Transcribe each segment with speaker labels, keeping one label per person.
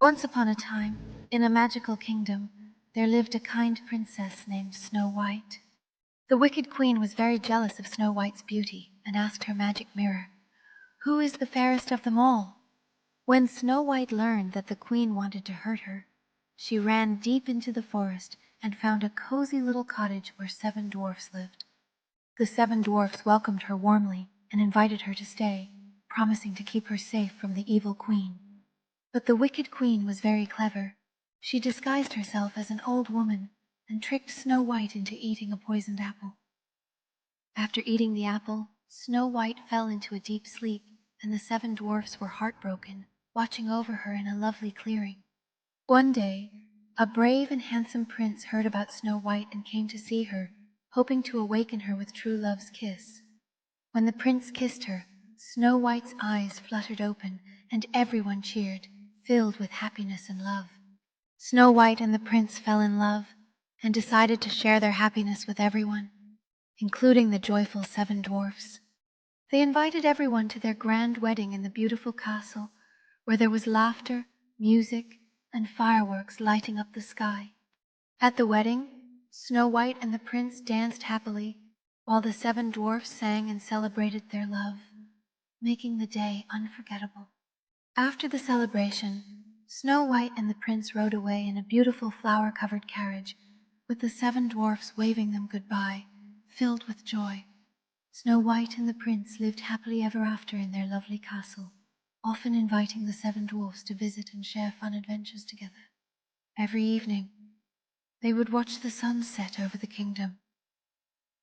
Speaker 1: Once upon a time, in a magical kingdom, there lived a kind princess named Snow White. The wicked queen was very jealous of Snow White's beauty and asked her magic mirror, "Who is the fairest of them all?" When Snow White learned that the queen wanted to hurt her, she ran deep into the forest and found a cozy little cottage where 7 dwarfs lived. The 7 dwarfs welcomed her warmly and invited her to stay, promising to keep her safe from the evil queen. But the wicked queen was very clever. She disguised herself as an old woman and tricked Snow White into eating a poisoned apple. After eating the apple, Snow White fell into a deep sleep, and the 7 dwarfs were heartbroken, watching over her in a lovely clearing. One day, a brave and handsome prince heard about Snow White and came to see her, hoping to awaken her with true love's kiss. When the prince kissed her, Snow White's eyes fluttered open, and everyone cheered, filled with happiness and love. Snow White and the prince fell in love and decided to share their happiness with everyone, including the joyful 7 dwarfs. They invited everyone to their grand wedding in the beautiful castle, where there was laughter, music, and fireworks lighting up the sky. At the wedding, Snow White and the prince danced happily, while the 7 dwarfs sang and celebrated their love, making the day unforgettable. After the celebration, Snow White and the prince rode away in a beautiful flower-covered carriage, with the 7 dwarfs waving them goodbye, filled with joy. Snow White and the prince lived happily ever after in their lovely castle, often inviting the 7 dwarfs to visit and share fun adventures together. Every evening, they would watch the sun set over the kingdom,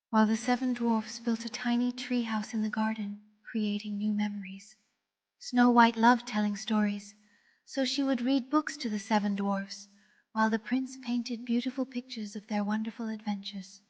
Speaker 1: while the 7 dwarfs built a tiny tree house in the garden, creating new memories. Snow White loved telling stories, so she would read books to the 7 dwarfs, while the prince painted beautiful pictures of their wonderful adventures.